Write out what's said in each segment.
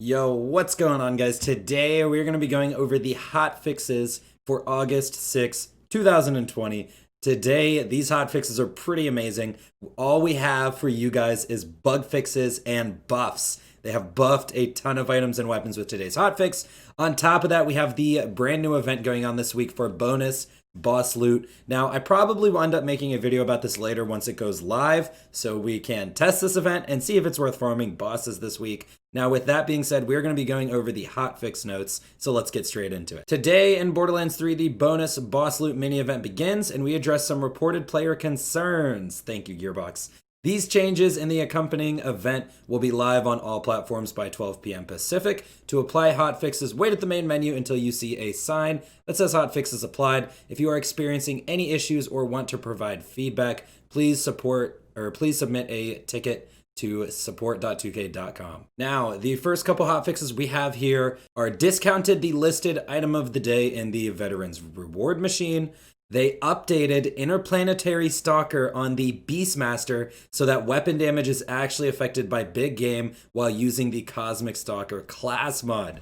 Yo, what's going on, guys? Today we're going to be going over the hot fixes for August 6th, 2020. Today, these hot fixes are pretty amazing. All we have for you guys is bug fixes and buffs. They have buffed a ton of items and weapons with today's hotfix. On top of that, we have the brand new event going on this week for bonus boss loot. Now, I probably will end up making a video about this later once it goes live, so we can test this event and see if it's worth farming bosses this week. Now, with that being said, we're going to be going over the hotfix notes, so let's get straight into it. Today in Borderlands 3, the bonus boss loot mini event begins, and we address some reported player concerns. Thank you, Gearbox. These changes in the accompanying event will be live on all platforms by 12 p.m. Pacific. To apply hotfixes, wait at the main menu until you see a sign that says hotfixes applied. If you are experiencing any issues or want to provide feedback, please submit a ticket to support.2k.com. Now, the first couple hotfixes we have here are discounted the listed item of the day in the Veterans Reward Machine. They updated Interplanetary Stalker on the Beastmaster so that weapon damage is actually affected by big game while using the Cosmic Stalker class mod.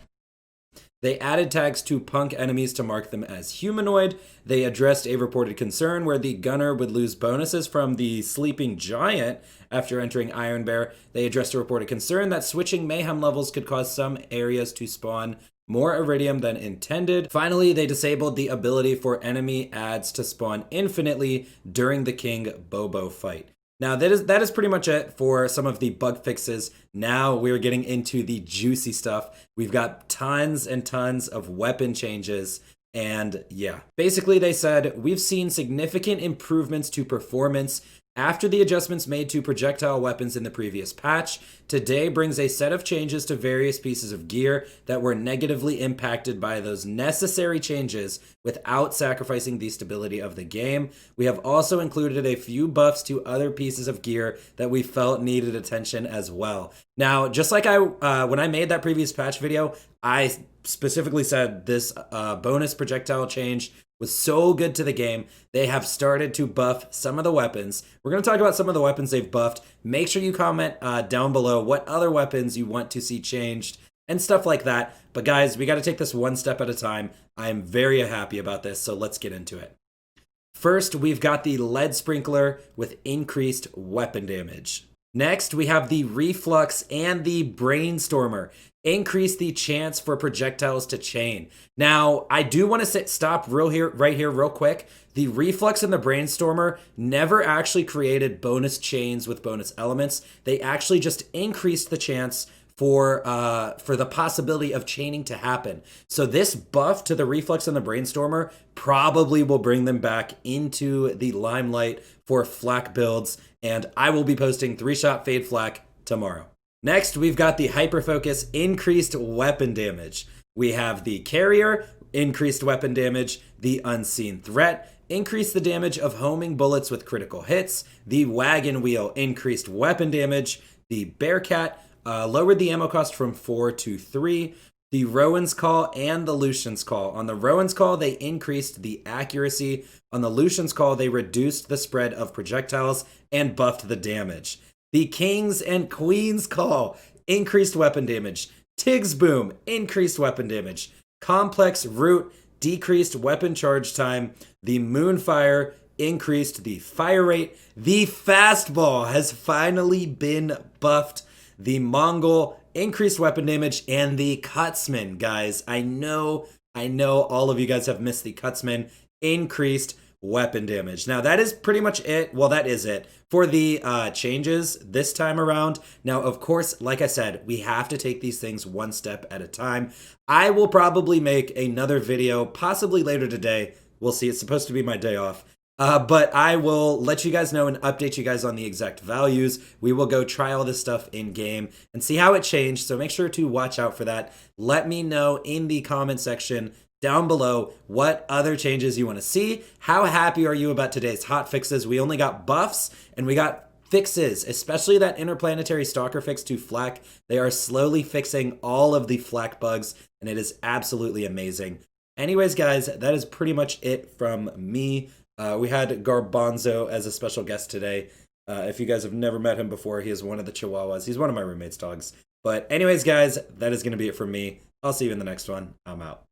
They added tags to punk enemies to mark them as humanoid. They addressed a reported concern where the gunner would lose bonuses from the sleeping giant after entering Iron Bear. They addressed a reported concern that switching mayhem levels could cause some areas to spawn more iridium than intended. Finally, they disabled the ability for enemy adds to spawn infinitely during the King Bobo fight. Now, that is pretty much it for some of the bug fixes. Now we're getting into the juicy stuff. We've got tons and tons of weapon changes. And yeah, basically they said, we've seen significant improvements to performance after the adjustments made to projectile weapons in the previous patch. Today brings a set of changes to various pieces of gear that were negatively impacted by those necessary changes without sacrificing the stability of the game. We have also included a few buffs to other pieces of gear that we felt needed attention as well. Now, just like when I made that previous patch video, I specifically said this bonus projectile change was so good to the game. They have started to buff some of the weapons. We're going to talk about some of the weapons they've buffed. Make sure you comment down below what other weapons you want to see changed and stuff like that. But guys, we got to take this one step at a time. I'm very happy about this, so let's get into it. First, we've got the lead sprinkler with increased weapon damage. Next, we have the reflux and the brainstormer. Increase the chance for projectiles to chain. Now, I do want to stop right here real quick. The reflux and the brainstormer never actually created bonus chains with bonus elements. They actually just increased the chance for the possibility of chaining to happen. So this buff to the reflux and the brainstormer probably will bring them back into the limelight for flak builds, and I will be posting 3-shot fade flak tomorrow. Next, we've got the hyperfocus increased weapon damage. We have the carrier, increased weapon damage, the unseen threat, increased the damage of homing bullets with critical hits, the wagon wheel, increased weapon damage, the bearcat, lowered the ammo cost from 4 to 3, the Rowan's Call and the Lucian's Call. On the Rowan's Call, they increased the accuracy. On the Lucian's Call, they reduced the spread of projectiles and buffed the damage. The King's and Queen's Call, increased weapon damage. Tig's Boom, increased weapon damage. Complex Root, decreased weapon charge time. The Moonfire, increased the fire rate. The Fastball has finally been buffed. The Mongol, increased weapon damage. And the Cutsman, guys, I know all of you guys have missed the Cutsman, increased weapon damage. Now, that is pretty much it. Well, that is it for the changes this time around. Now, of course, like I said, we have to take these things one step at a time. I will probably make another video, possibly later today. We'll see. It's supposed to be my day off. But I will let you guys know and update you guys on the exact values. We will go try all this stuff in game and see how it changed. So make sure to watch out for that. Let me know in the comment section down below what other changes you want to see. How happy are you about today's hot fixes? We only got buffs and we got fixes, especially that Interplanetary Stalker fix to flak. They are slowly fixing all of the flak bugs, and it is absolutely amazing. Anyways, guys, that is pretty much it from me. We had Garbanzo as a special guest today. If you guys have never met him before, he is one of the Chihuahuas. He's one of my roommate's dogs. But anyways, guys, that is going to be it from me. I'll see you in the next one. I'm out.